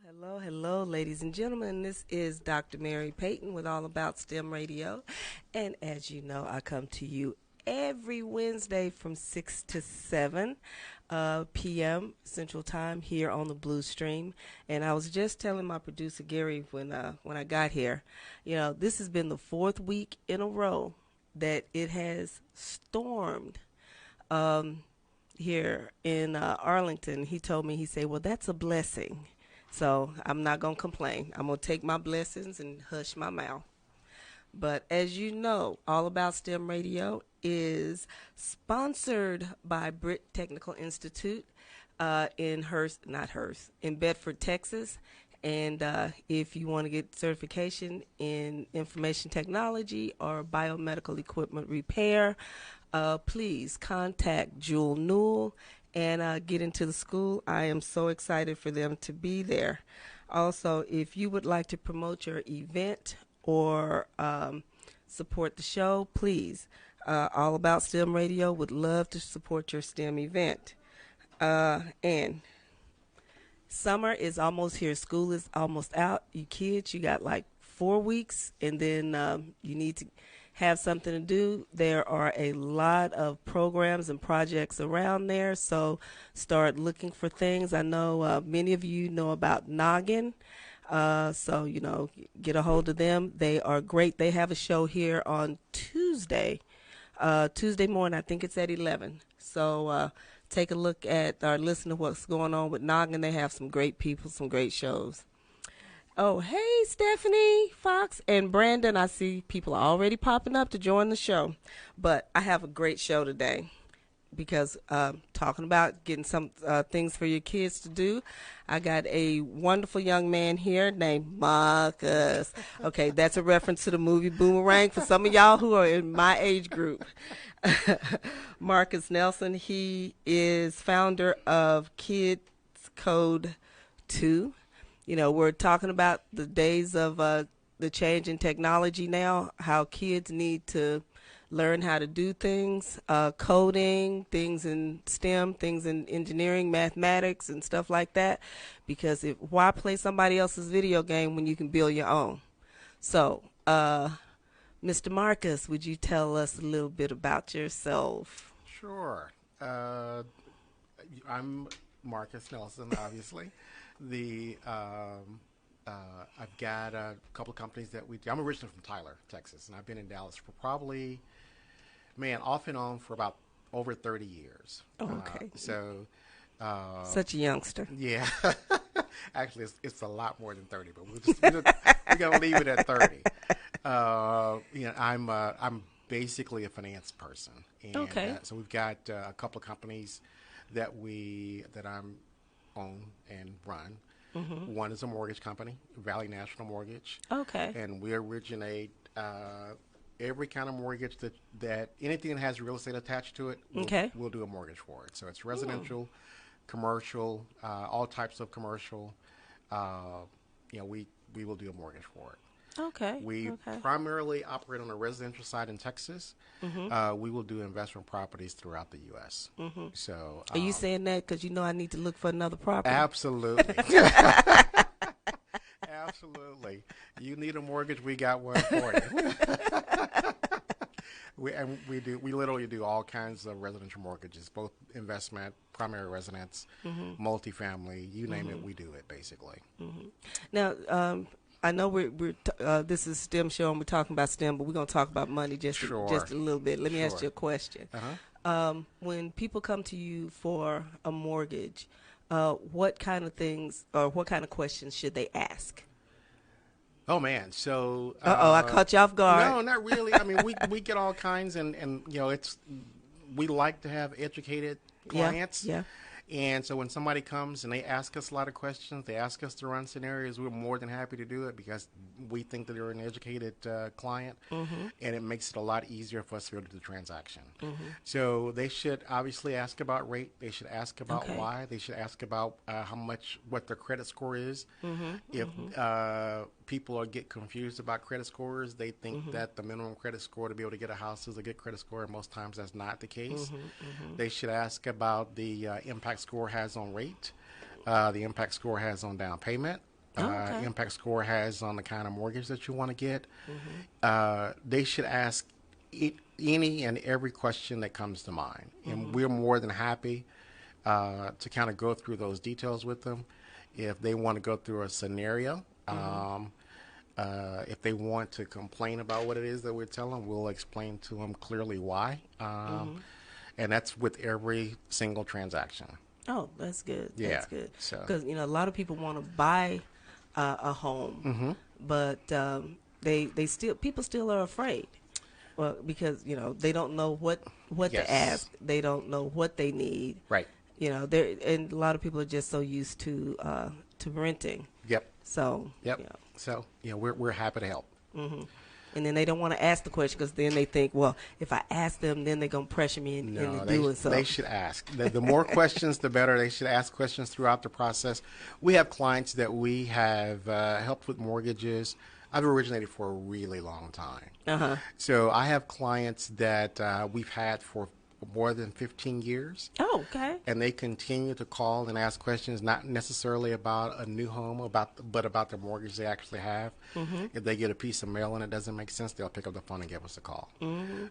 Hello, ladies and gentlemen. This is Dr. Mary Payton with All About STEM Radio. And as you know, I come to you every Wednesday from 6 to 7 p.m. Central Time here on the Blue Stream. And I was just telling my producer, Gary, when I got here, this has been the fourth week in a row that it has stormed here in Arlington. He told me, he said, well, that's a blessing. So I'm not going to complain. I'm going to take my blessings and hush my mouth. But as you know, All About STEM Radio is sponsored by Britt Technical Institute in Bedford, Texas. And if you want to get certification in information technology or biomedical equipment repair, please contact Jewel Newell and get into the school. I am so excited for them to be there. Also, if you would like to promote your event or support the show, please, All About STEM Radio would love to support your STEM event. And summer is almost here. School is almost out. You kids, you got like 4 weeks, and then you need to have something to do. There are a lot of programs and projects around there, so start looking for things. I know many of you know about Noggin, so get a hold of them. They are great. They have a show here on Tuesday morning. I think it's at 11. So take a look at or listen to what's going on with Noggin. They have some great people, some great shows. Oh, hey, Stephanie, Fox, and Brandon. I see people are already popping up to join the show. But I have a great show today because talking about getting some things for your kids to do, I got a wonderful young man here named Marcus. Okay, that's a reference to the movie Boomerang for some of y'all who are in my age group. Marcus Nelson, he is founder of Kids Code 2. We're talking about the days of the change in technology now, how kids need to learn how to do things, coding, things in STEM, things in engineering, mathematics, and stuff like that. Because why play somebody else's video game when you can build your own? So, Mr. Marcus, would you tell us a little bit about yourself? Sure. I'm Marcus Nelson, obviously. I've got a couple of companies that I'm originally from Tyler, Texas, and I've been in Dallas for probably, off and on for about over 30 years. Okay. Such a youngster. Yeah. Actually, it's a lot more than 30, but we're going to leave it at 30. I'm basically a finance person. And, okay. So we've got a couple of companies that I'm own and run. Mm-hmm. One is a mortgage company, Valley National Mortgage. Okay. And we originate every kind of mortgage that anything that has real estate attached to it, we'll do a mortgage for it. So it's residential, commercial, all types of commercial. We will do a mortgage for it. Okay. We primarily operate on the residential side in Texas. Mm-hmm. We will do investment properties throughout the U.S. Mm-hmm. So, are you saying that because I need to look for another property? Absolutely. Absolutely. You need a mortgage, we got one for you. We literally do all kinds of residential mortgages, both investment, primary residence, multifamily, you name it, we do it basically. Mm-hmm. Now, I know this is STEM show and we're talking about STEM, but we're going to talk about money just a little bit. Let me ask you a question. Uh-huh. When people come to you for a mortgage, what kind of things or what kind of questions should they ask? Oh man, so I caught you off guard. No, not really. We get all kinds, and we like to have educated clients. Yeah. And so when somebody comes and they ask us a lot of questions, they ask us to run scenarios, we're more than happy to do it because we think that they're an educated client, and it makes it a lot easier for us to be able to do the transaction. So they should obviously ask about rate. They should ask about why. They should ask about what their credit score is. If people get confused about credit scores, they think that the minimum credit score to be able to get a house is a good credit score, and most times that's not the case. They should ask about the impact score has on rate, the impact score has on down payment, Oh, okay. impact score has on the kind of mortgage that you want to get. They should ask any and every question that comes to mind, and we're more than happy to kind of go through those details with them. If they want to go through a scenario, if they want to complain about what it is that we're telling them, we'll explain to them clearly why. And that's with every single transaction. Oh, that's good. Yeah. That's good. So, Because a lot of people want to buy a home, but people still are afraid. Well, because they don't know what to ask. They don't know what they need. right. And a lot of people are just so used to renting. Yep. So Yep. So, we're happy to help. And then they don't want to ask the question because then they think, well, if I ask them, then they're gonna pressure me into doing so. They should ask. The more questions, the better. They should ask questions throughout the process. We have clients that we have helped with mortgages. I've originated for a really long time. So I have clients that we've had for more than 15 years. Oh, okay. And they continue to call and ask questions, not necessarily about a new home, but about the mortgage they actually have. If they get a piece of mail and it doesn't make sense, they'll pick up the phone and give us a call.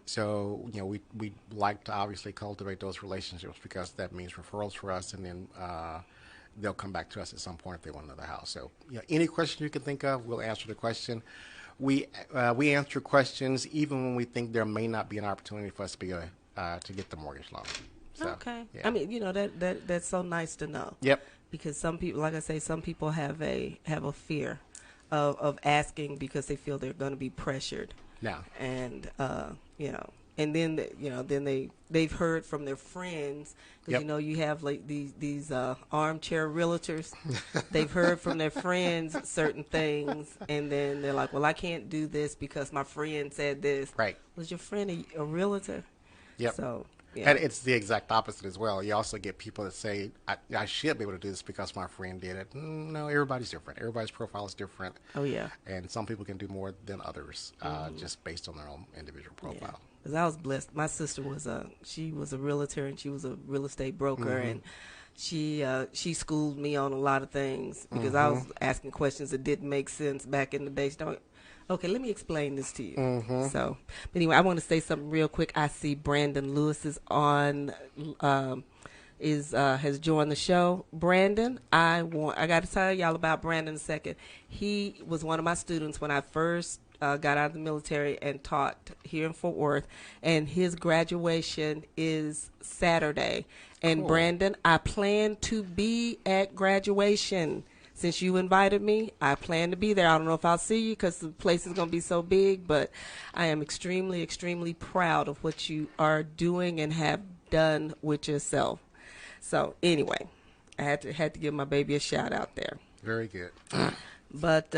So, we like to obviously cultivate those relationships because that means referrals for us, and then they'll come back to us at some point if they want another house. So, any question you can think of, we'll answer the question. We answer questions even when we think there may not be an opportunity for us to be to get the mortgage loan. So, Okay. yeah. I mean, that's so nice to know. Yep. Because some people, like I say, some people have a fear of asking because they feel they're going to be pressured. Now. And and then they've heard from their friends because Yep. you have like these armchair realtors. They've heard from their friends certain things, and then they're like, well, I can't do this because my friend said this. Right. Was your friend a realtor? Yep. So, yeah. And it's the exact opposite as well. You also get people that say, I should be able to do this because my friend did it. No, everybody's different. Everybody's profile is different. Oh, yeah. And some people can do more than others just based on their own individual profile. Because I was blessed. My sister she was a realtor, and she was a real estate broker, and she schooled me on a lot of things because I was asking questions that didn't make sense back in the day. Okay, let me explain this to you. So, but anyway, I want to say something real quick. I see Brandon Lewis is on, has joined the show. Brandon, I got to tell y'all about Brandon in a second. He was one of my students when I first got out of the military and taught here in Fort Worth, and his graduation is Saturday. And Cool. Brandon, I plan to be at graduation. Since you invited me, I plan to be there. I don't know if I'll see you because the place is going to be so big, but I am extremely, extremely proud of what you are doing and have done with yourself. So anyway, I had to give my baby a shout out there. Very good. But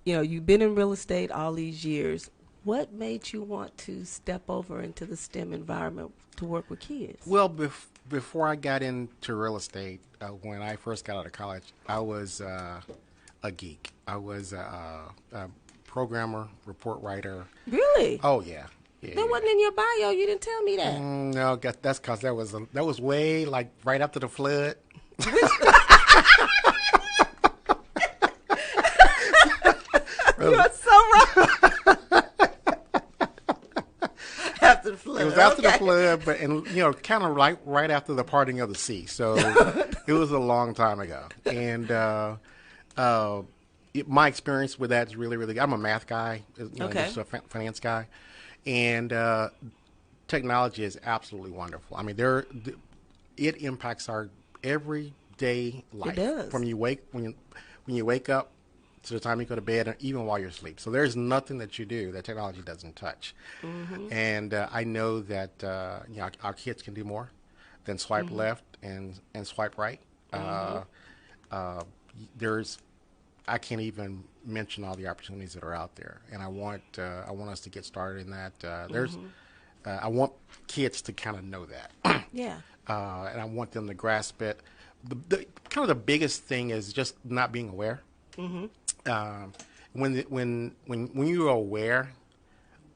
you've been in real estate all these years. What made you want to step over into the STEM environment to work with kids? Well, before I got into real estate, when I first got out of college, I was a geek. I was a programmer, report writer. Really? Oh, yeah. That wasn't in your bio. You didn't tell me that. No, that's because that was way like right after the flood. You are so wrong. After the flood. It was after the flood, but kind of right after the parting of the sea. So it was a long time ago. And my experience with that is really, really good. I'm a math guy, just a finance guy, and technology is absolutely wonderful. I mean, it impacts our everyday life. It does. From when you wake up to the time you go to bed, and even while you're asleep. So there's nothing that you do that technology doesn't touch. And I know that our kids can do more than swipe left and swipe right. I can't even mention all the opportunities that are out there, and I want us to get started in that. I want kids to kind of know that. Yeah. And I want them to grasp it. Kind of the biggest thing is just not being aware. When you're aware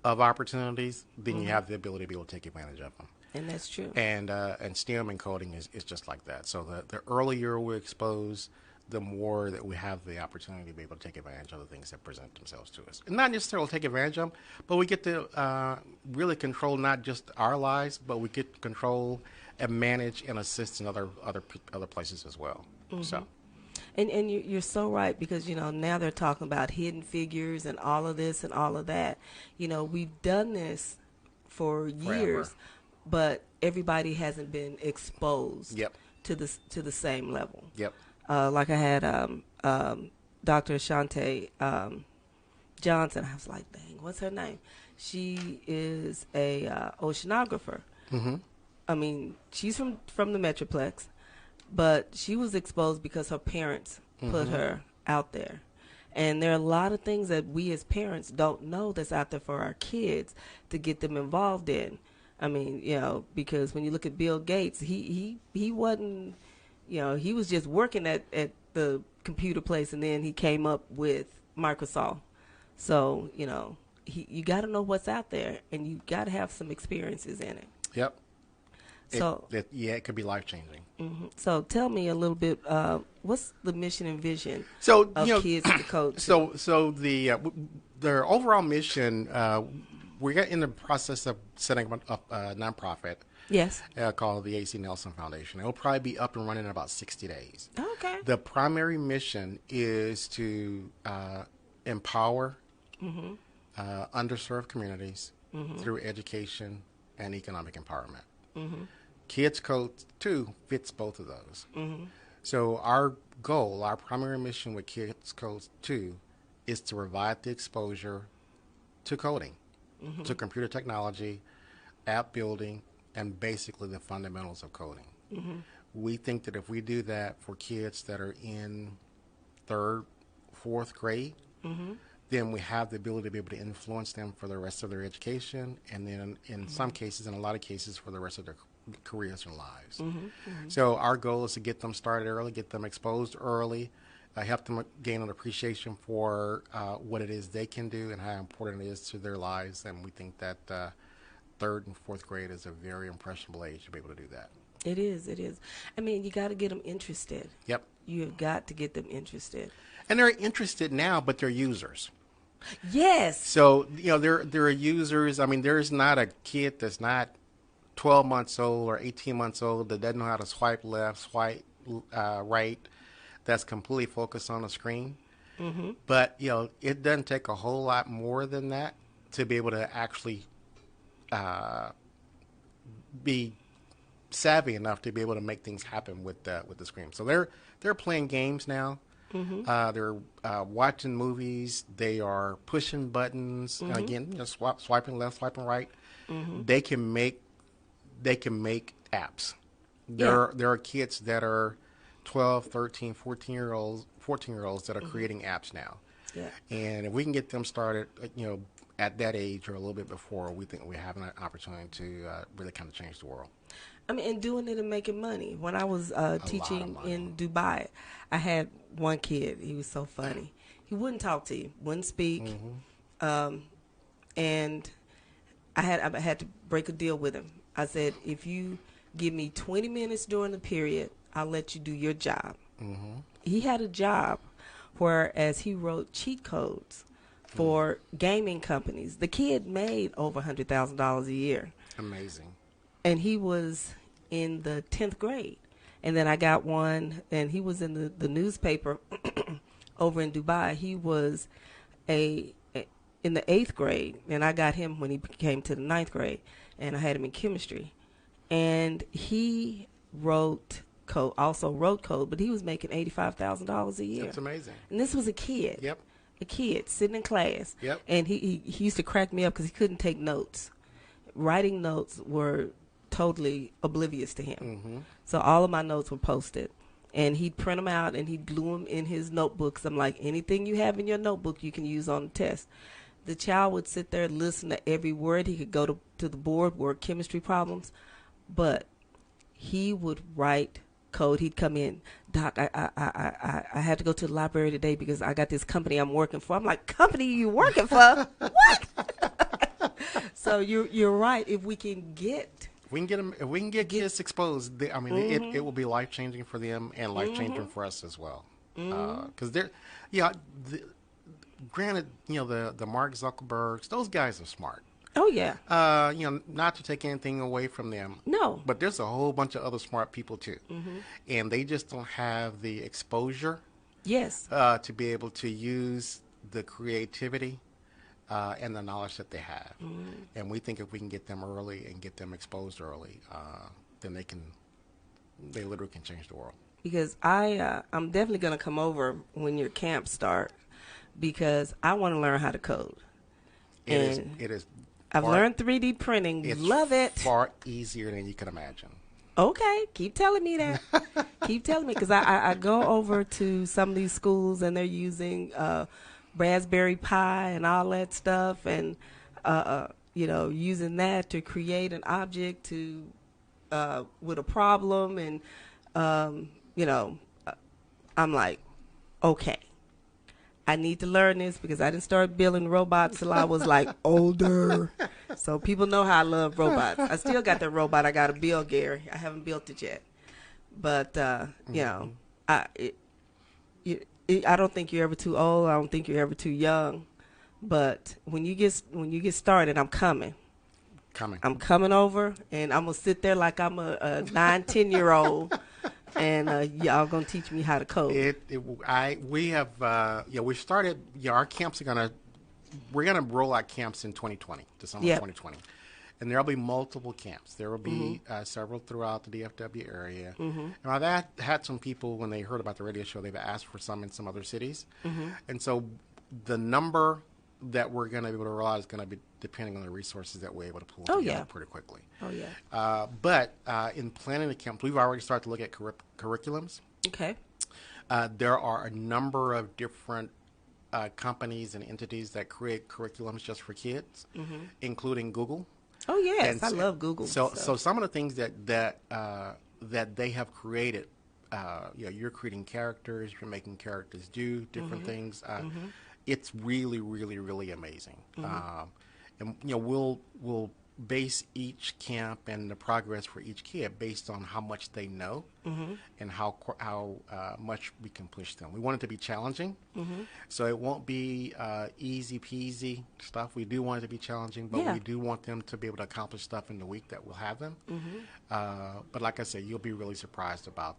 of opportunities, then you have the ability to be able to take advantage of them. And that's true. And STEM and coding is just like that. So the earlier we're exposed, the more that we have the opportunity to be able to take advantage of the things that present themselves to us. And not necessarily take advantage of them, but we get to really control not just our lives, but we get to control and manage and assist in other places as well. Mm-hmm. So. And you're so right, because, now they're talking about hidden figures and all of this and all of that. We've done this for years, forever, but everybody hasn't been exposed yep. to the same level. Yep. Like I had Dr. Shante Johnson. I was like, dang, what's her name? She is a oceanographer. Mm-hmm. I mean, she's from the Metroplex, but she was exposed because her parents put Mm-hmm. her out there. And there are a lot of things that we as parents don't know that's out there for our kids to get them involved in. I mean, because when you look at Bill Gates, he wasn't, he was just working at the computer place, and then he came up with Microsoft. So, you got to know what's out there, and you got to have some experiences in it. Yep. So it could be life-changing. Mm-hmm. So tell me a little bit, what's the mission and vision of Kids with the Code? So their overall mission, we're in the process of setting up a nonprofit. Yes. Called the A.C. Nelson Foundation. It'll probably be up and running in about 60 days. Okay. The primary mission is to empower underserved communities through education and economic empowerment. Mm-hmm. Kids Code 2 fits both of those. Mm-hmm. So our goal, our primary mission with Kids Code 2 is to provide the exposure to coding, to computer technology, app building, and basically the fundamentals of coding. Mm-hmm. We think that if we do that for kids that are in 3rd, 4th grade, then we have the ability to be able to influence them for the rest of their education, and then in some cases, in a lot of cases, for the rest of their careers and lives. So our goal is to get them started early, get them exposed early, help them gain an appreciation for what it is they can do and how important it is to their lives. And we think that 3rd and 4th grade is a very impressionable age to be able to do that. It is. I mean, you got to get them interested. Yep. You've got to get them interested. And they're interested now, but they're users. Yes. So, they're users. I mean, there's not a kid that's not 12 months old or 18 months old that doesn't know how to swipe left, swipe right, that's completely focused on the screen. Mm-hmm. But, it doesn't take a whole lot more than that to be able to actually be savvy enough to be able to make things happen with the screen. So they're playing games now. They're watching movies. They are pushing buttons. Again, swiping left, swiping right. They can make apps. There are kids that are 12, 13, 14-year-olds that are creating apps now. Yeah. And if we can get them started, at that age or a little bit before, we think we have an opportunity to really kind of change the world. I mean, and doing it and making money. When I was teaching in Dubai, I had one kid. He was so funny. He wouldn't talk to you, wouldn't speak, and I had to break a deal with him. I said, if you give me 20 minutes during the period, I'll let you do your job. He had a job, whereas he wrote cheat codes for gaming companies. The kid made over $100,000 a year. Amazing. And he was in the 10th grade. And then I got one, and he was in the newspaper over in Dubai. He was in the 8th grade, and I got him when he came to the 9th grade, and I had him in chemistry. And he also wrote code, but he was making $85,000 a year. That's amazing. And this was a kid. Yep. A kid sitting in class. Yep. And he used to crack me up because he couldn't take notes. Writing notes were totally oblivious to him. So all of my notes were posted. And he'd print them out and he'd glue them in his notebooks. I'm like, anything you have in your notebook you can use on the test. The child would sit there and listen to every word. He could go to the board, work chemistry problems. But he would write code. He'd come in, Doc, I had to go to the library today because I got this company I'm working for. I'm like, company you working for? What? So you're right. If we can get if we can get kids exposed, it will be life changing for them and life changing for us as well. Because they're, yeah, the, granted, the Mark Zuckerbergs, those guys are smart. Oh yeah. Not to take anything away from them, No. but there's a whole bunch of other smart people too, and they just don't have the exposure Yes. to be able to use the creativity and the knowledge that they have. And we think if we can get them early and get them exposed early, then they literally can change the world. Because I'm definitely gonna come over when your camps start because I want to learn how to code. It is. I've learned 3D printing. It's Love it. far easier than you can imagine. Okay, keep telling me that. Keep telling me because I go over to some of these schools and they're using Raspberry Pi and all that stuff, and using that to create an object to with a problem, and I'm like, okay. I need to learn this because I didn't start building robots till I was like older. So people know how I love robots. I still got that robot I got to build, Gary. I haven't built it yet. But, I don't think you're ever too old. I don't think you're ever too young. But when you get started, I'm coming. I'm coming over, and I'm going to sit there like I'm a 9-10-year-old. And y'all gonna teach me how to code. We started. Our camps we're gonna roll out camps in 2020, December 2020, and there'll be multiple camps. There will be several throughout the DFW area. And I've had some people when they heard about the radio show, they've asked for some in some other cities, and so the number that we're going to be able to roll out is going to be depending on the resources that we're able to pull together pretty quickly. Oh, yeah. But in planning the camps, we've already started to look at curriculums. Okay. There are a number of different companies and entities that create curriculums just for kids, including Google. Oh, yes. I love Google. So some of the things that they have created, you're creating characters, you're making characters do different things. It's really, really, really amazing. And we'll base each camp and the progress for each kid based on how much they know and how much we can push them. We want it to be challenging, so it won't be easy peasy stuff. We do want it to be challenging, but we do want them to be able to accomplish stuff in the week that we'll have them. But like I said, you'll be really surprised about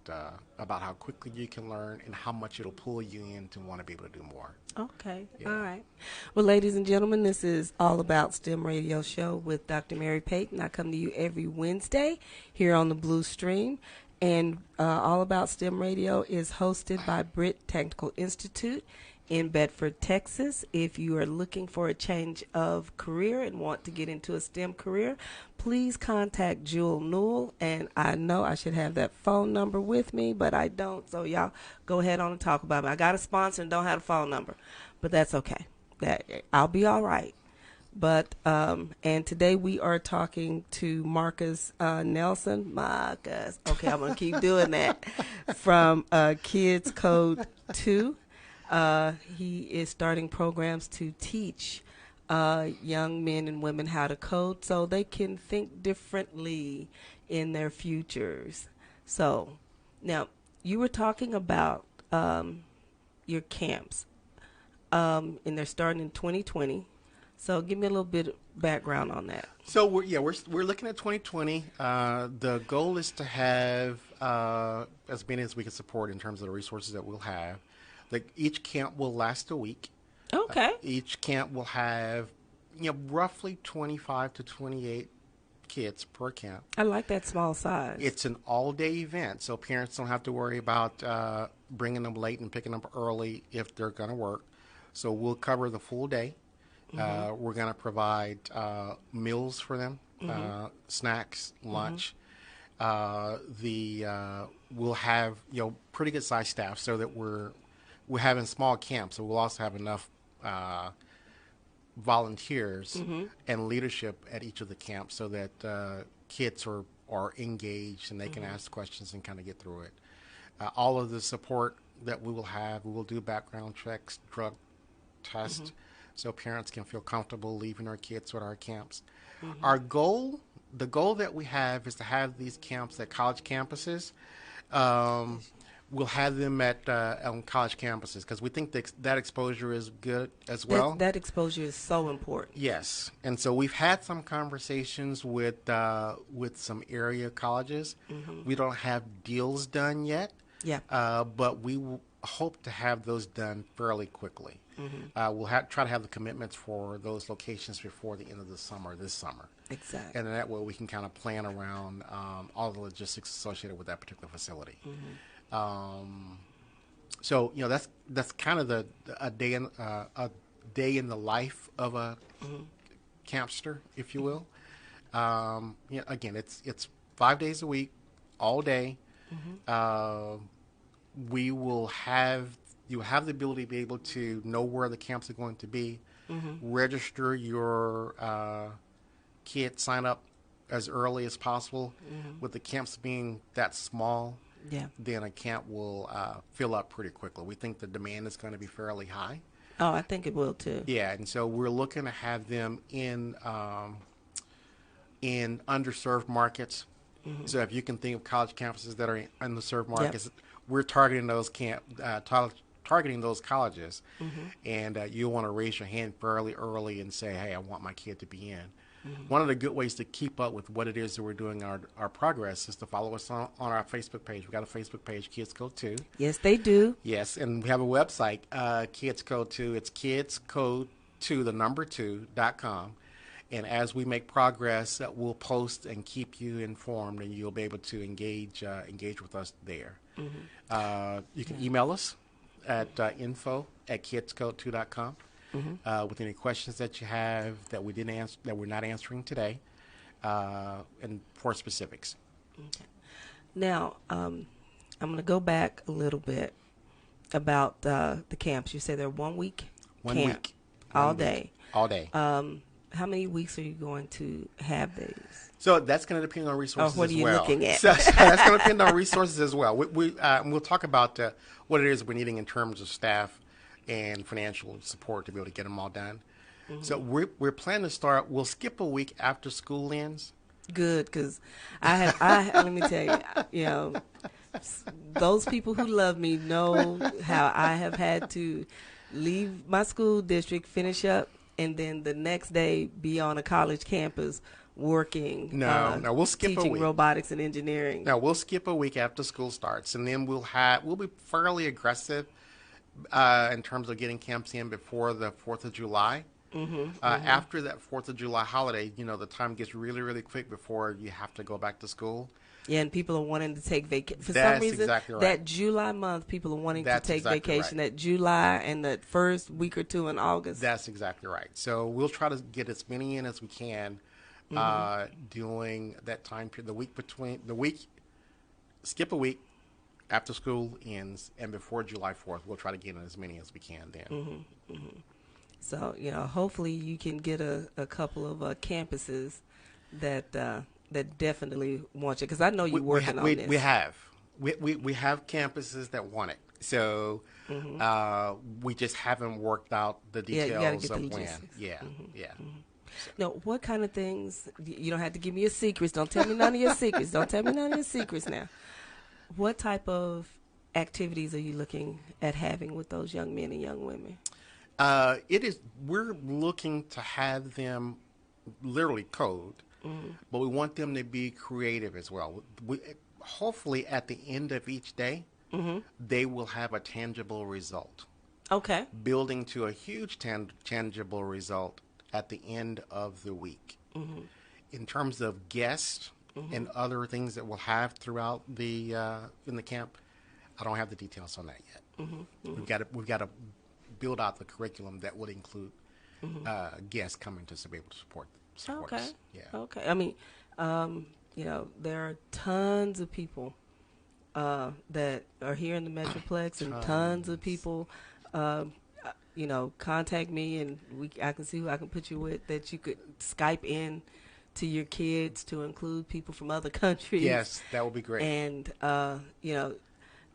how quickly you can learn and how much it'll pull you in to want to be able to do more. Okay. Yeah. All right. Well, ladies and gentlemen, this is All About STEM Radio Show with Dr. Mary Payton. I come to you every Wednesday here on the Blue Stream. And All About STEM Radio is hosted by Britt Technical Institute in Bedford, Texas. If you are looking for a change of career and want to get into a STEM career, please contact Jewel Newell. And I know I should have that phone number with me, but I don't. So y'all go ahead on and talk about it. I got a sponsor and don't have a phone number, but that's okay. I'll be all right. But and today we are talking to Marcus Nelson. Marcus. Okay, I'm going to keep doing that. From Kids Code 2. He is starting programs to teach young men and women how to code so they can think differently in their futures. So now you were talking about your camps, and they're starting in 2020. So give me a little bit of background on that. So we're looking at 2020. The goal is to have as many as we can support in terms of the resources that we'll have. Like each camp will last a week. Okay. Each camp will have roughly 25 to 28 kids per camp. I like that small size. It's an all-day event, so parents don't have to worry about bringing them late and picking them up early if they're going to work. So we'll cover the full day. We're going to provide meals for them, snacks, lunch. We'll have pretty good sized staff so that we're having small camps, so we'll also have enough volunteers and leadership at each of the camps so that kids are engaged and they can ask questions and kind of get through it. All of the support that we will do background checks, drug tests, so parents can feel comfortable leaving our kids at our camps. The goal that we have is to have these camps at college campuses. we'll have them at on college campuses because we think that exposure is good as That well. that exposure is so important. Yes, and so we've had some conversations with some area colleges. We don't have deals done yet, Yeah. but hope to have those done fairly quickly. We'll try to have the commitments for those locations before the end of the summer, this summer. Exactly. And that way we can kind of plan around all the logistics associated with that particular facility. So that's kind of a day in the life of a campster, if you will. Again, it's 5 days a week, all day. You have the ability to be able to know where the camps are going to be, register your kids, sign up as early as possible. With the camps being that small, Yeah. then a camp will fill up pretty quickly. We think the demand is going to be fairly high. Oh, I think it will too. Yeah, and so we're looking to have them in underserved markets. So if you can think of college campuses that are in underserved markets, we're targeting those targeting those colleges, and you want to raise your hand fairly early and say, "Hey, I want my kid to be in." One of the good ways to keep up with what it is that we're doing our progress is to follow us on our Facebook page. We've got a Facebook page, Kids Code 2. Yes, they do. Yes, and we have a website, Kids Code 2. It's kidscode2, the number 2.com. And as we make progress, we'll post and keep you informed, and you'll be able to engage with us there. You can email us at info@kidscode2.com. With any questions that you have that we didn't answer, that we're not answering today, and for specifics. Okay. Now, I'm going to go back a little bit about the camps. You say they're 1 week One camp, week. all One day. week. All day. How many weeks are you going to have these? So that's going to depend on resources as well. What are you looking at? So that's going to depend on resources as well. We'll talk about what it is we're needing in terms of staff and financial support to be able to get them all done. So we're planning to start. We'll skip a week after school ends. Good, because let me tell you, those people who love me know how I have had to leave my school district, finish up, and then the next day be on a college campus working. No, we'll skip a teaching week. robotics and engineering. No, we'll skip a week after school starts, and then we'll be fairly aggressive in terms of getting camps in before the 4th of July. After that 4th of July holiday, the time gets really, really quick before you have to go back to school. Yeah, and people are wanting to take vacation. For That's some reason, exactly right. that July month, people are wanting That's to take exactly vacation. right. That July and that first week or two in August. That's exactly right. So we'll try to get as many in as we can during that time period. Skip a week after school ends, and before July 4th, we'll try to get in as many as we can then. So, hopefully you can get a couple of campuses that definitely want you, because I know you're working on this. We have campuses that want it. So we just haven't worked out the Yeah, you gotta details get the of when. logistics. Yeah. Now, what kind of things? You don't have to give me your secrets. Don't tell me none of your secrets. Don't tell me none of your secrets now. What type of activities are you looking at having with those young men and young women? We're looking to have them literally code, but we want them to be creative as well. Hopefully at the end of each day, they will have a tangible result. Okay. Building to a huge tangible result at the end of the week. In terms of guests and other things that we'll have throughout the in the camp, I don't have the details on that yet. We've got to build out the curriculum that would include guests coming to be able to support Okay. us. Yeah. Okay. I mean, there are tons of people that are here in the Metroplex, and tons of people, contact me, and I can see who I can put you with, that you could Skype in to your kids to include people from other countries. Yes, that would be great. And,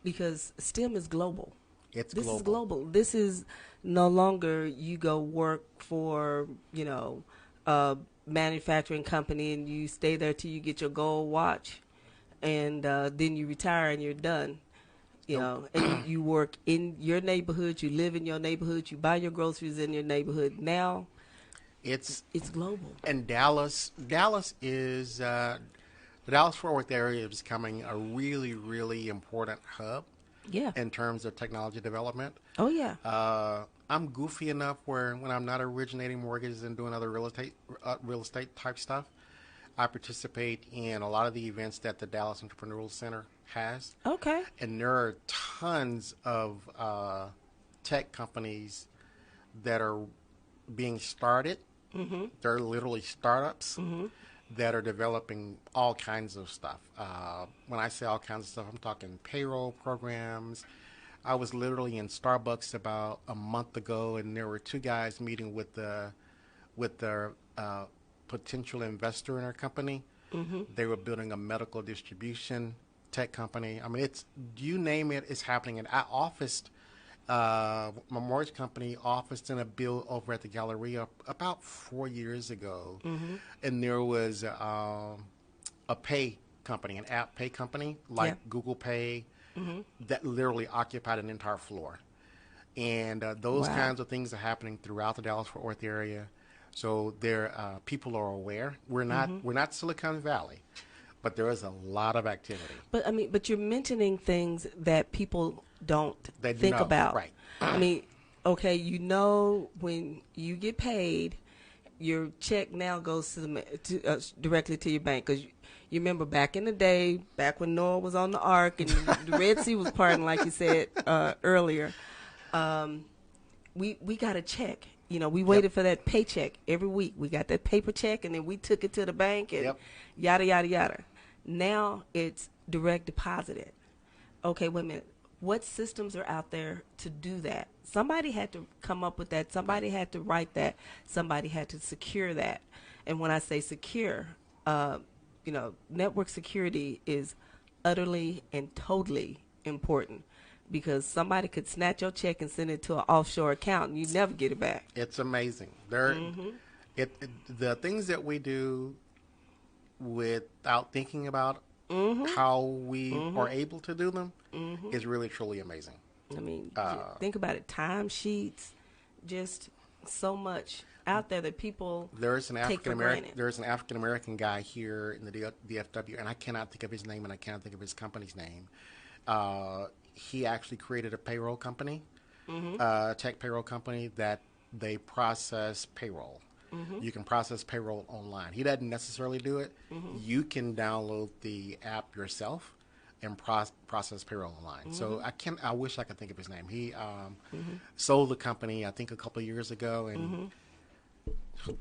because STEM is global. This This is global. This is no longer you go work for, a manufacturing company and you stay there till you get your gold watch, and then you retire and you're done. You know, and you work in your neighborhood, you live in your neighborhood, you buy your groceries in your neighborhood. Now It's it's global. and Dallas is the Dallas Fort Worth area is becoming a really, really important hub Yeah. in terms of technology development. Oh yeah. I'm goofy enough where when I'm not originating mortgages and doing other real estate type stuff, I participate in a lot of the events that the Dallas Entrepreneurial Center has, Okay. and there are tons of tech companies that are being started. They're literally startups that are developing all kinds of stuff. When I say all kinds of stuff, I'm talking payroll programs. I was literally in Starbucks about a month ago, and there were two guys meeting with the potential investor in our company. They were building a medical distribution tech company. I mean, it's you name it, it's happening. And I officed my mortgage company officed in a bill over at the Galleria about 4 years ago, and there was a pay company, an app pay company like Google Pay, that literally occupied an entire floor. And those Wow. kinds of things are happening throughout the Dallas-Fort Worth area. So there, people are aware. We're not Silicon Valley, but there is a lot of activity. But I mean, but you're mentioning things that people don't They do think know, about. right? I mean, okay, you know, when you get paid, your check now goes directly to your bank. Because you remember back in the day, back when Noah was on the ark and the Red Sea was parting, like you said earlier, we got a check. You know, we waited for that paycheck every week. We got that paper check, and then we took it to the bank, and yada, yada, yada. Now it's direct deposited. Okay, wait a minute. What systems are out there to do that? Somebody had to come up with that. Somebody had to write that. Somebody had to secure that. And when I say secure, you know, network security is utterly and totally important, because somebody could snatch your check and send it to an offshore account and you never get it back. It's amazing. The things that we do without thinking about how we are able to do them is really truly amazing. I mean, think about it. Time sheets, just so much out there that people take for granted. There's an African American guy here in the DFW, and I cannot think of his name, and I cannot think of his company's name. He actually created a payroll company, a tech payroll company that they process payroll. You can process payroll online. He doesn't necessarily do it. You can download the app yourself and process payroll online. So I wish I could think of his name. He sold the company, I think, a couple of years ago, and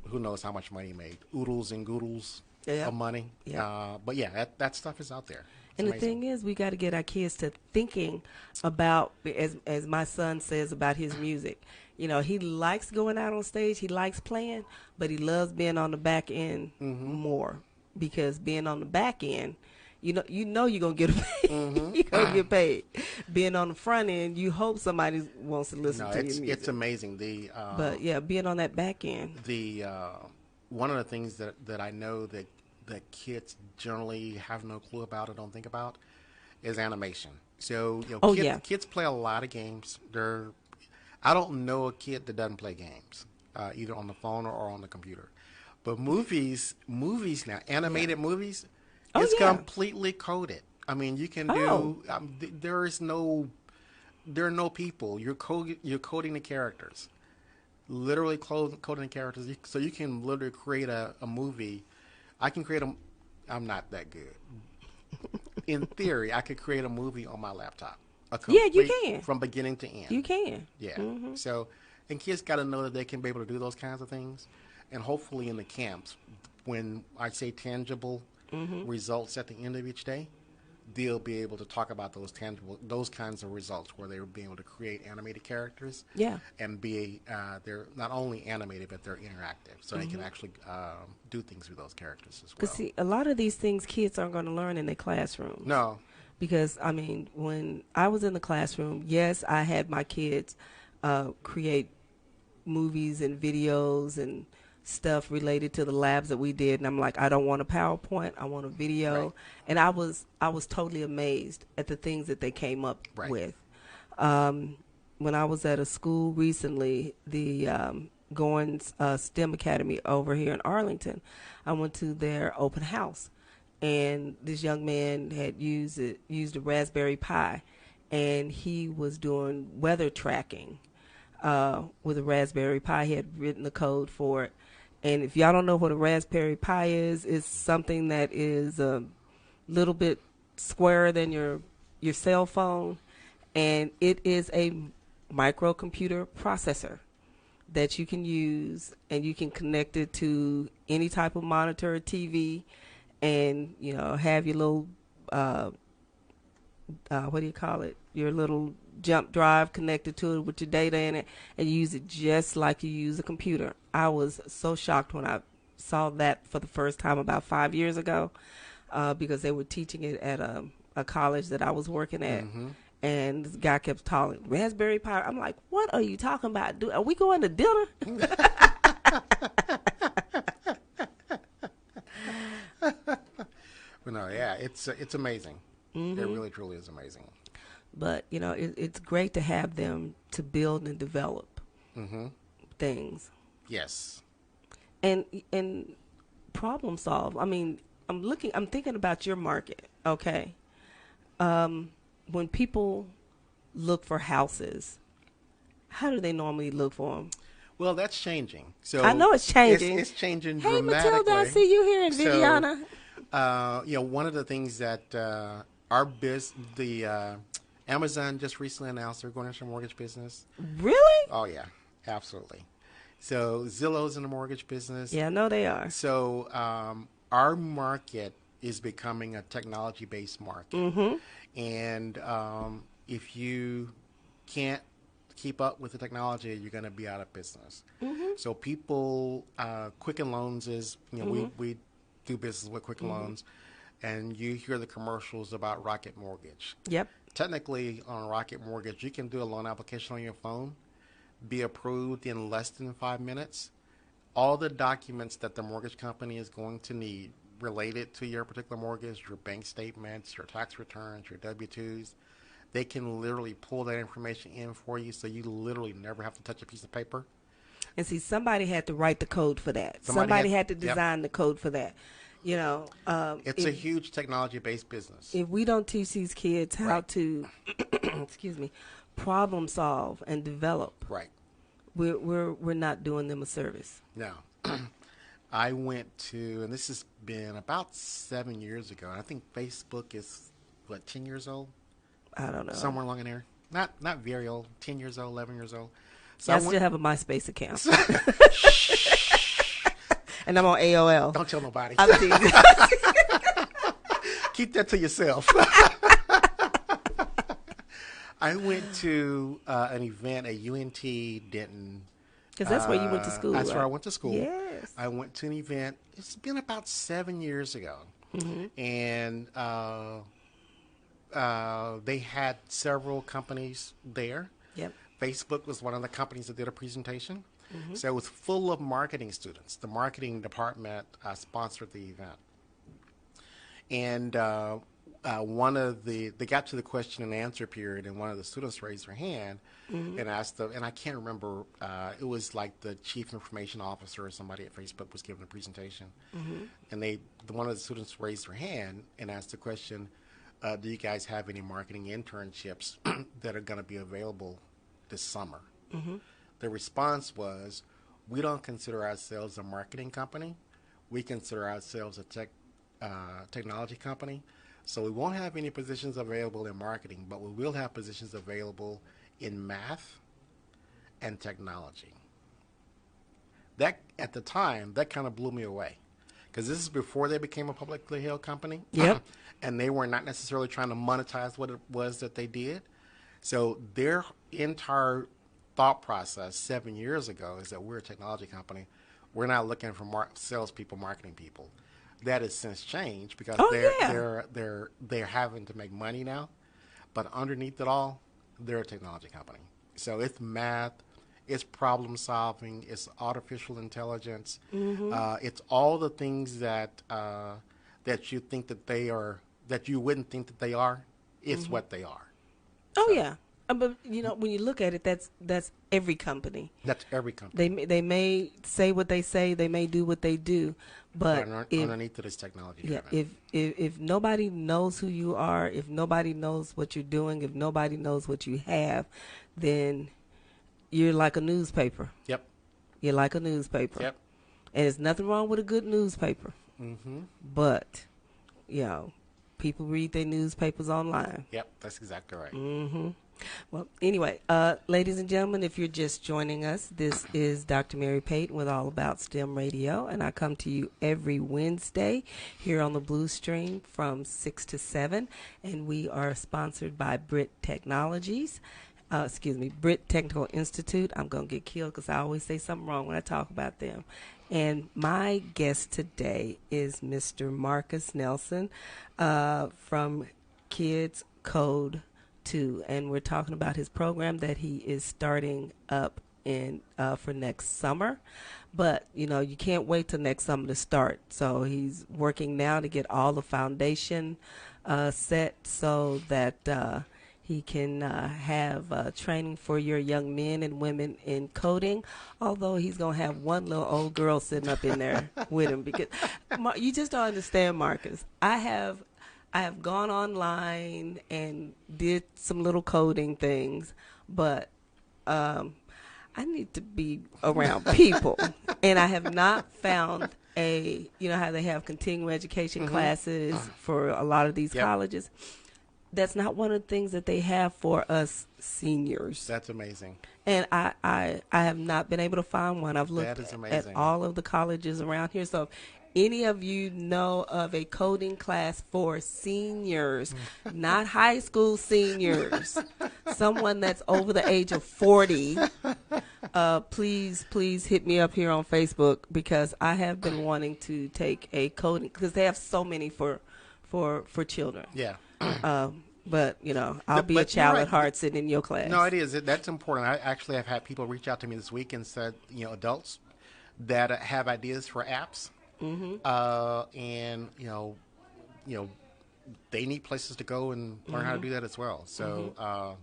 who knows how much money he made. Oodles and goodles of money. But yeah, that stuff is out there. It's and amazing. the thing is, we got to get our kids to thinking about, as my son says about his music. You know, he likes going out on stage. He likes playing, but he loves being on the back end more, because being on the back end, you know you're gonna get paid. You're gonna get paid. Being on the front end, you hope somebody wants to listen to your music. It's amazing. But yeah, being on that back end. One of the things that I know that kids generally have no clue about or don't think about is animation. So kids play a lot of games. I don't know a kid that doesn't play games, either on the phone or on the computer. But movies now, animated movies, it's completely coded. I mean, you can do. There are no people. You're coding the characters, literally coding the characters. So you can literally create a movie. I can create I'm not that good. In theory, I could create a movie on my laptop. You can. From beginning to end. You can. Yeah. So, and kids got to know that they can be able to do those kinds of things. And hopefully in the camps, when I say tangible results at the end of each day, they'll be able to talk about those kinds of results where they're being able to create animated characters. Yeah. And they're not only animated, but they're interactive. So they can actually do things with those characters as well. Because see, a lot of these things kids aren't going to learn in their classrooms. No. Because, I mean, when I was in the classroom, yes, I had my kids create movies and videos and stuff related to the labs that we did, and I'm like, I don't want a PowerPoint, I want a Right. video. And I was totally amazed at the things that they came up Right. with. Um, when I was at a school recently, the Goins STEM Academy over here in Arlington, I went to their open house, and this young man had used a Raspberry Pi, and he was doing weather tracking with a Raspberry Pi. He had written the code for it. And if y'all don't know what a Raspberry Pi is, it's something that is a little bit squarer than your cell phone, and it is a microcomputer processor that you can use, and you can connect it to any type of monitor or TV, and have your little what do you call it? Your little jump drive connected to it with your data in it, and use it just like you use a computer. I was so shocked when I saw that for the first time about 5 years ago, because they were teaching it at a college that I was working at. Mm-hmm. And this guy kept talking Raspberry Pi. I'm like, what are you talking about? Are we going to dinner? But no, yeah, it's amazing. Mm-hmm. It really truly is amazing. But it's great to have them to build and develop Mm-hmm. things Yes. and problem solve. I mean, I'm thinking about your market. Okay, when people look for houses, how do they normally look for them? Well, that's changing. So I know it's changing. It's changing Hey, dramatically. Matilda, I see you here in So, Viviana. one of the things that Amazon just recently announced they're going into the mortgage business. Really? Oh yeah, absolutely. So Zillow's in the mortgage business. Yeah, I know they are. So our market is becoming a technology-based market, Mm-hmm. and if you can't keep up with the technology, you're going to be out of business. Mm-hmm. So people, Quicken Loans is, Mm-hmm. we do business with Quicken Loans, and you hear the commercials about Rocket Mortgage. Yep. Technically, on Rocket Mortgage, you can do a loan application on your phone, be approved in less than 5 minutes. All the documents that the mortgage company is going to need related to your particular mortgage, your bank statements, your tax returns, your W-2s, they can literally pull that information in for you, so you literally never have to touch a piece of paper. And see, somebody had to write the code for that. Somebody Somebody had- had to design the code for that. It's a huge technology-based business. If we don't teach these kids how Right. to, excuse me, problem solve and develop, Right. we're not doing them a service. Now, I went to, and this has been about 7 years ago, and I think Facebook is, 10 years old? I don't know. Somewhere along in there. Not very old, 10 years old, 11 years old. So I I still went, have a MySpace account, and I'm on AOL. don't tell nobody. I'm teasing. Keep that to yourself. I went to an event at UNT Denton. Because that's where you went to school. That's where I right? went to school. Yes. I went to an event. It's been about 7 years ago, and they had several companies there. Yep. Facebook was one of the companies that did a presentation. So it was full of marketing students. The marketing department sponsored the event. And they got to the question and answer period, and one of the students raised their hand and asked and I can't remember, it was like the chief information officer or somebody at Facebook was giving a presentation. And one of the students raised their hand and asked the question, do you guys have any marketing internships that are going to be available this summer? The response was, we don't consider ourselves a marketing company. We consider ourselves a technology company. So we won't have any positions available in marketing, but we will have positions available in math and technology. That, at the time, that kind of blew me away, because this is before they became a publicly held company. Yep. And they were not necessarily trying to monetize what it was that they did. So their entire thought process 7 years ago is that we're a technology company. We're not looking for salespeople, marketing people. That has since changed, because they're having to make money now. But underneath it all, they're a technology company. So it's math, It's problem solving. It's artificial intelligence. Mm-hmm. It's all the things that that you think that they are, that you wouldn't think that they are. It's what they are. Oh So yeah, but when you look at it, that's every company. that's every company. They may say what they say, they may do what they do, but if Underneath it is technology yeah, driven. if nobody knows who you are, if nobody knows what you're doing, if nobody knows what you have, then you're like a newspaper. Yep. You're like a newspaper, Yep. and there's nothing wrong with a good newspaper, Mm-hmm. but people read their newspapers online. Yep. That's exactly right. Mm-hmm. Well, anyway, ladies and gentlemen, if you're just joining us, this is Dr. Mary Payton with All About STEM Radio, and I come to you every Wednesday here on the Blue Stream from 6 to 7, and we are sponsored by Brit Technologies. Brit Technical Institute. I'm going to get killed because I always say something wrong when I talk about them. And my guest today is Mr. Marcus Nelson from Kids Code 2, and we're talking about his program that he is starting up in for next summer. But you can't wait till next summer to start. So he's working now to get all the foundation set so that he can have training for your young men and women in coding. Although he's gonna have one little old girl sitting up in there with him, because you just don't understand, Marcus. I have gone online and did some little coding things, but I need to be around people, and I have not found how they have continuing education classes for a lot of these colleges. That's not one of the things that they have for us seniors. That's amazing. And I have not been able to find one. I've looked at all of the colleges around here. So if any of you know of a coding class for seniors, not high school seniors, someone that's over the age of 40, please hit me up here on Facebook, because I have been wanting to take a coding, because they have so many for children. Yeah. But I'll be a child at heart sitting in your class. No, it is. That's important. I actually have had people reach out to me this week and said, adults that have ideas for apps, and they need places to go and learn how to do that as well. So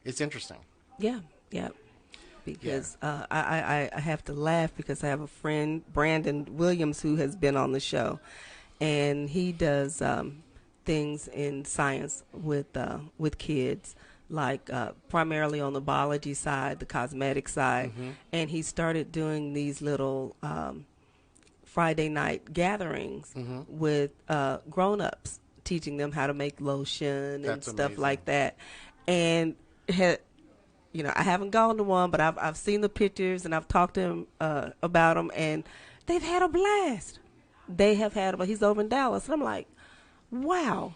it's interesting. Yeah. Because I have to laugh, because I have a friend, Brandon Williams, who has been on the show, and he does things in science with kids, like primarily on the biology side, the cosmetic side, and he started doing these little Friday night gatherings with grown-ups, teaching them how to make lotion and stuff like that. And I haven't gone to one, but I've seen the pictures, and I've talked to him about them, and they've had a blast. They have had he's over in Dallas, and I'm like, wow,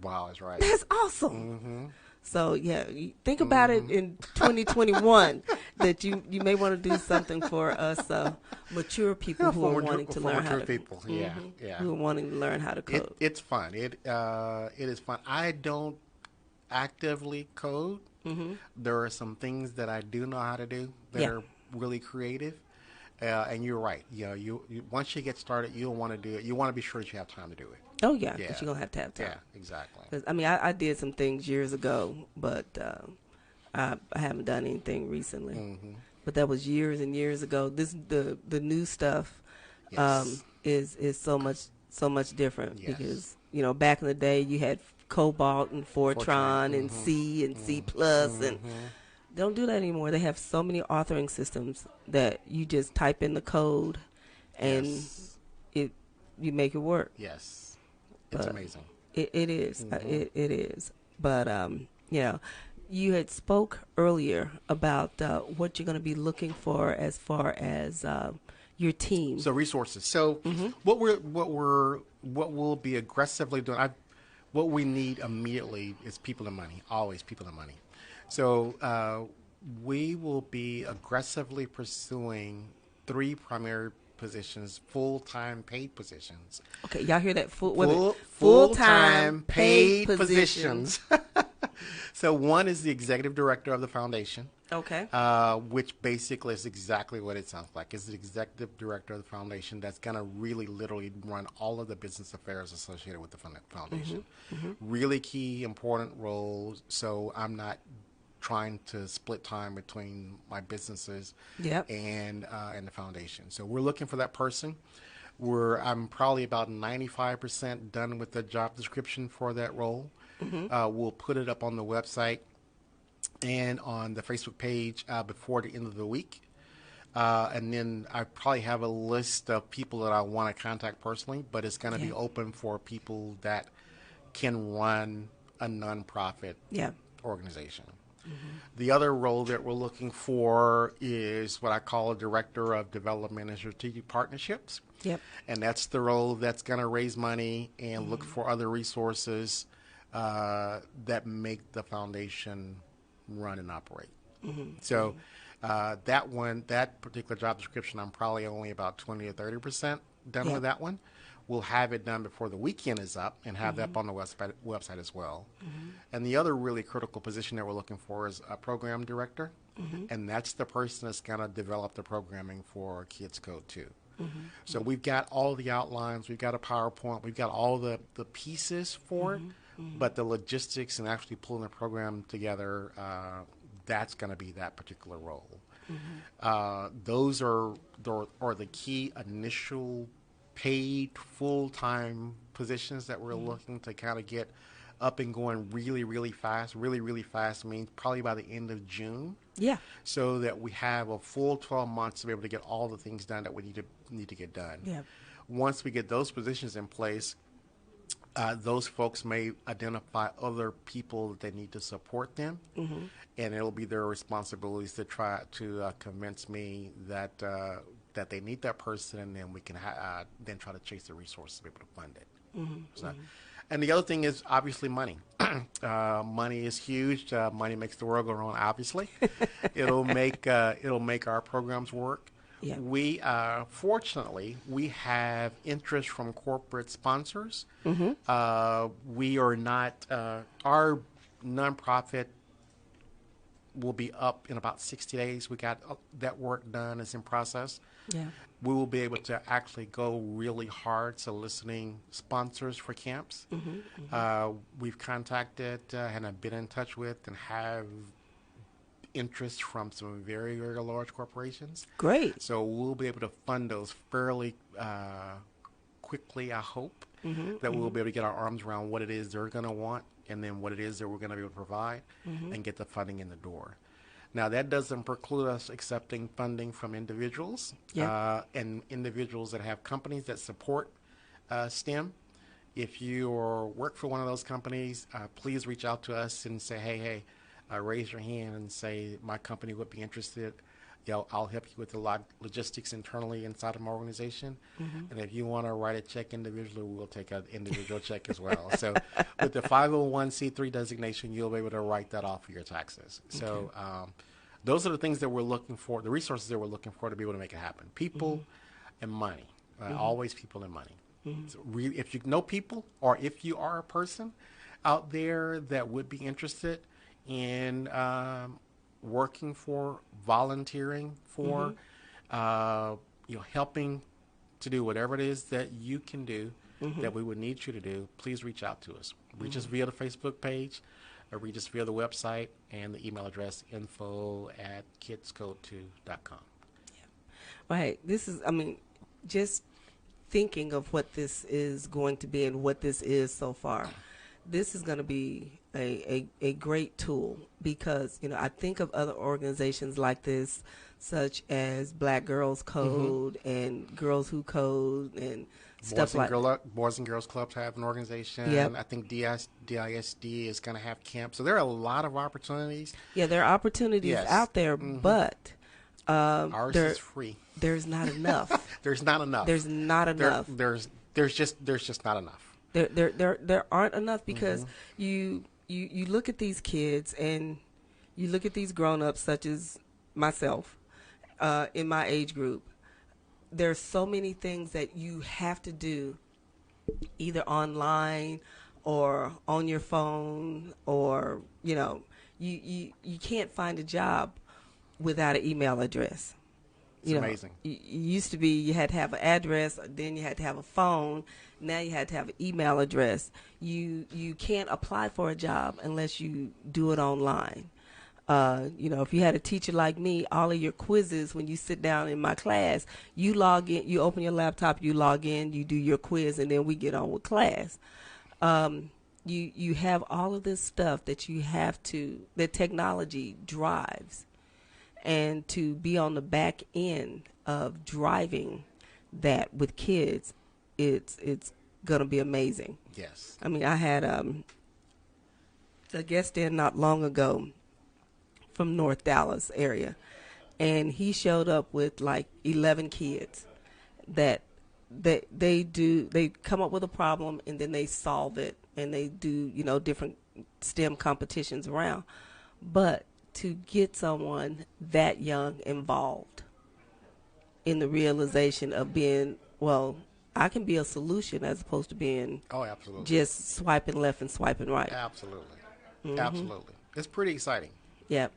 that's right. That's awesome. So you think about it in 2021 that you may want to do something for us mature people who are wanting to learn how to people. Who are wanting to learn how to code. It's fun. It is fun. I don't actively code. There are some things that I do know how to do that are really creative. And you're right. You once you get started, you'll want to do it. You want to be sure that you have time to do it. Oh yeah, because you're gonna have time. Yeah, exactly. 'Cause, I did some things years ago, but I haven't done anything recently. But that was years and years ago. The new stuff is so much different, because back in the day you had Cobalt and Fortran and C and C plus and. They don't do that anymore. They have so many authoring systems that you just type in the code and you make it work. Yes. It's amazing. It is. It is. But, you had spoke earlier about what you're going to be looking for as far as your team. So resources. So what we'll be aggressively doing, what we need immediately is people and money. Always people and money. So we will be aggressively pursuing 3 primary positions, full-time paid positions. Okay, y'all hear that? Full-time paid positions. So one is the executive director of the foundation. Okay. which basically is exactly what it sounds like. It's the executive director of the foundation that's going to really literally run all of the business affairs associated with the foundation. Really key, important role. So I'm not trying to split time between my businesses Yep. and the foundation. So we're looking for that person. I'm probably about 95% done with the job description for that role. We'll put it up on the website and on the Facebook page before the end of the week. And then I probably have a list of people that I want to contact personally, but it's going to be Yeah. open for people that can run a nonprofit Yeah. organization. The other role that we're looking for is what I call a director of development and strategic partnerships. Yep. And that's the role that's going to raise money and look for other resources that make the foundation run and operate. So that particular job description, I'm probably only about 20 or 30% done Yep. with that one. We'll have it done before the weekend is up and have that up on the website as well. And the other really critical position that we're looking for is a program director. And that's the person that's going to develop the programming for Kids Code 2. So we've got all the outlines, we've got a PowerPoint, we've got all the pieces for it, but the logistics and actually pulling the program together, that's going to be that particular role. Those are the key initial paid full-time positions that we're looking to kind of get up and going really, really fast. Really, really fast means probably by the end of June. Yeah. So that we have a full 12 months to be able to get all the things done that we need to get done. Yeah. Once we get those positions in place, those folks may identify other people that they need to support them, and it'll be their responsibilities to try to convince me that that they need that person, and then we can then try to chase the resources to be able to fund it. So, and the other thing is obviously money. Money is huge. Money makes the world go round. Obviously, it'll make our programs work. Yeah. We fortunately we have interest from corporate sponsors. We are not our nonprofit will be up in about 60 days. We got that work done. It's in process. Yeah. We will be able to actually go really hard soliciting sponsors for camps. We've contacted and have been in touch with and have interest from some very, very large corporations. Great. So we'll be able to fund those fairly quickly, I hope, that we'll be able to get our arms around what it is they're going to want and then what it is that we're going to be able to provide and get the funding in the door. Now, that doesn't preclude us accepting funding from individuals and individuals that have companies that support STEM. If you work for one of those companies, please reach out to us and say, hey, raise your hand and say, my company would be interested. I'll help you with the logistics internally inside of my organization. And if you want to write a check individually, we'll take an individual check as well. So with the 501c3 designation, you'll be able to write that off of your taxes. So those are the things that we're looking for, the resources that we're looking for to be able to make it happen. People and money. Always people and money. So if you know people or if you are a person out there that would be interested in working for, volunteering for, helping to do whatever it is that you can do that we would need you to do, please reach out to us. Reach us via the Facebook page, or reach us via the website and the email address info@kidscode2.com. Well, hey, this is, just thinking of what this is going to be and what this is so far, this is going to be a great tool because, I think of other organizations like this, such as Black Girls Code and Girls Who Code and stuff like that. Boys and Girls Clubs have an organization. Yep. I think DISD is going to have camps. So there are a lot of opportunities. Yeah, there are opportunities out there, but ours is free. There's not enough. There's not enough. There's not enough. There's just not enough. There aren't enough because you look at these kids and you look at these grown-ups such as myself in my age group. There's so many things that you have to do either online or on your phone or you can't find a job without an email address. It's amazing. You used to be you had to have an address, then you had to have a phone. Now you had to have an email address. You can't apply for a job unless you do it online. If you had a teacher like me, all of your quizzes when you sit down in my class, you log in, you open your laptop, you log in, you do your quiz, and then we get on with class. You have all of this stuff that that technology drives, and to be on the back end of driving that with kids, it's gonna be amazing. Yes. I mean, I had a guest in not long ago from North Dallas area, and he showed up with like 11 kids that they come up with a problem and then they solve it, and they do different STEM competitions around. But to get someone that young involved in the realization of being, well, I can be a solution as opposed to being absolutely just swiping left and swiping right. Absolutely. Absolutely. It's pretty exciting. Yeah.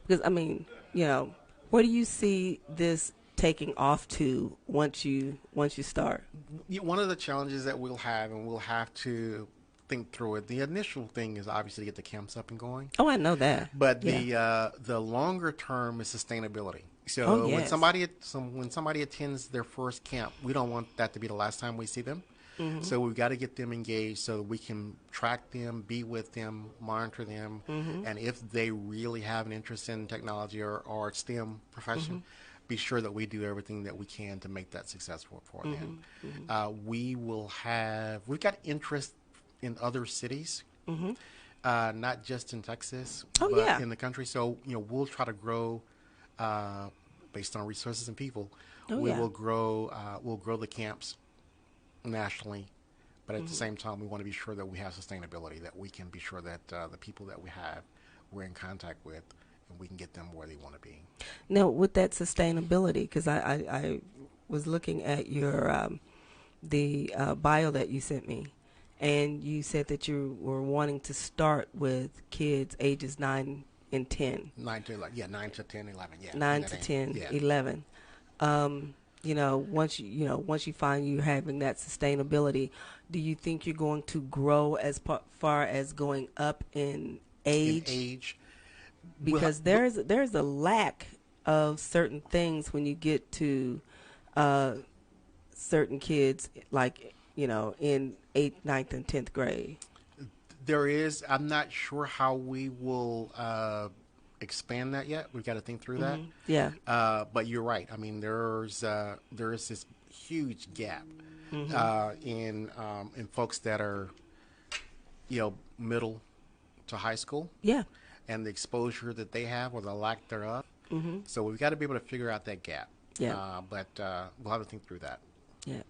Because, I mean, where do you see this taking off to once you start? One of the challenges that we'll have, and we'll have to think through it, the initial thing is obviously to get the camps up and going. Oh, I know that. But the longer term is sustainability. So yes. when somebody attends their first camp, we don't want that to be the last time we see them. Mm-hmm. So we've got to get them engaged so that we can track them, be with them, monitor them, and if they really have an interest in technology or STEM profession, be sure that we do everything that we can to make that successful for them. We've got interest in other cities, not just in Texas, but in the country. So we'll try to grow based on resources and people. Will grow. We'll grow the camps nationally, but at the same time, we want to be sure that we have sustainability, that we can be sure that the people that we have, we're in contact with, and we can get them where they want to be. Now, with that sustainability, because I was looking at your the bio that you sent me, and you said that you were wanting to start with kids ages 9 and 10. 9 to 11, 9 to 10, 11, 9 to 10, 11. Once you find you're having that sustainability, do you think you're going to grow as far as going up in age? Because there's a lack of certain things when you get to certain kids, like in 8th, 9th, and 10th grade. There is. I'm not sure how we will expand that yet. We've got to think through that. Yeah. But you're right. I mean, there is this huge gap in folks that are, middle to high school. Yeah. And the exposure that they have or the lack thereof. So we've got to be able to figure out that gap. Yeah. But we'll have to think through that. Yeah.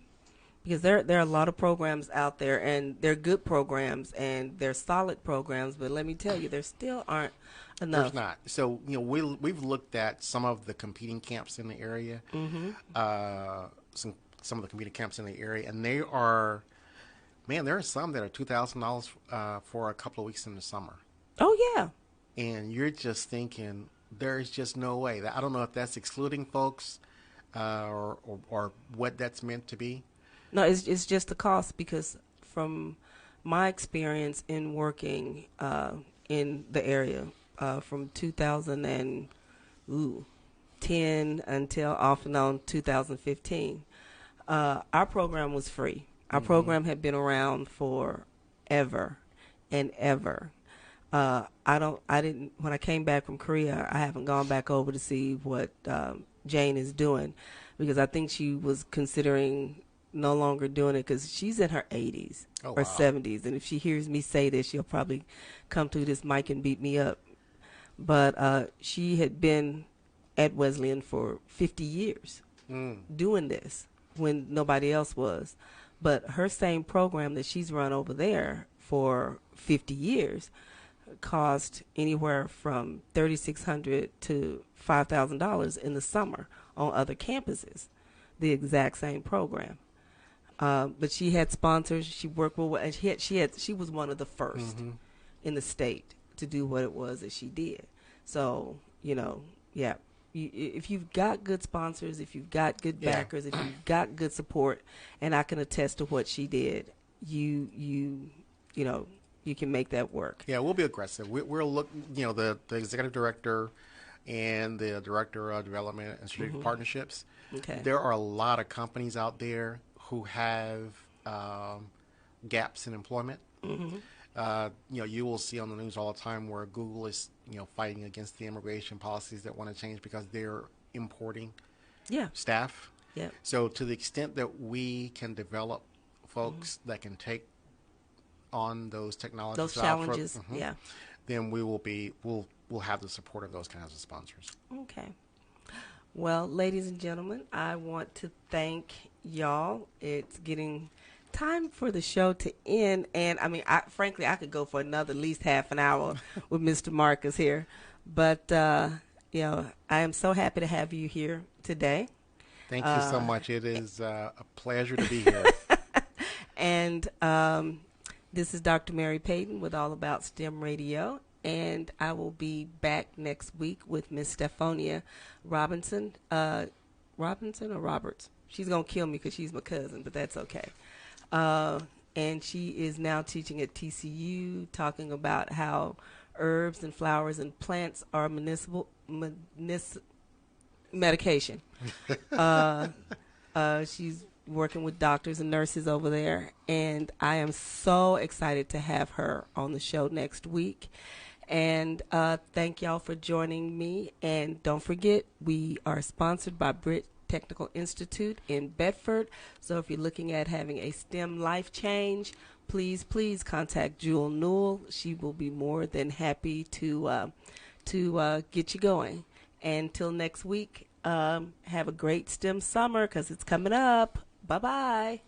Because there are a lot of programs out there, and they're good programs, and they're solid programs, but let me tell you, there still aren't enough. There's not. So, we've looked at some of the competing camps in the area, some of the competing camps in the area, and there are some that are $2,000 for a couple of weeks in the summer. Oh, yeah. And you're just thinking, there's just no way. I don't know if that's excluding folks or what that's meant to be. No, it's just the cost, because from my experience in working in the area from 2010 until off and on 2015, our program was free. Our program had been around for ever and ever. When I came back from Korea, I haven't gone back over to see what Jane is doing, because I think she was considering no longer doing it, because she's in her 80s or 70s, and if she hears me say this, she'll probably come to this mic and beat me up. But she had been at Wesleyan for 50 years doing this when nobody else was. But her same program that she's run over there for 50 years cost anywhere from $3,600 to $5,000 in the summer on other campuses, the exact same program. But she had sponsors. She worked with, and she was one of the first in the state to do what it was that she did. So, yeah, if you've got good sponsors, if you've got good Yeah. backers, if you've got good support, and I can attest to what she did, you know, you can make that work. Yeah, we'll be aggressive. We'll look, the executive director and the director of development and strategic partnerships. Okay. There are a lot of companies out there who have gaps in employment. You will see on the news all the time where Google is, fighting against the immigration policies that want to change because they're importing Yeah. staff. Yeah. So to the extent that we can develop folks that can take on those technologies, Those challenges. Yeah. then we'll have the support of those kinds of sponsors. Okay. Well, ladies and gentlemen, I want to thank y'all. It's getting time for the show to end, and I mean, frankly, I could go for another at least half an hour with Mr. Marcus here, but I am so happy to have you here today. Thank you so much. It is a pleasure to be here. And this is Dr. Mary Payton with All About STEM Radio, and I will be back next week with Miss Stephonia Robinson. Robinson or Roberts? She's going to kill me because she's my cousin, but that's okay. And she is now teaching at TCU, talking about how herbs and flowers and plants are medication. She's working with doctors and nurses over there, and I am so excited to have her on the show next week. And thank y'all for joining me. And don't forget, we are sponsored by Britt Technical Institute in Bedford. So if you're looking at having a STEM life change, please contact Jewel Newell. She will be more than happy to get you going. And until next week, have a great STEM summer because it's coming up. Bye-bye.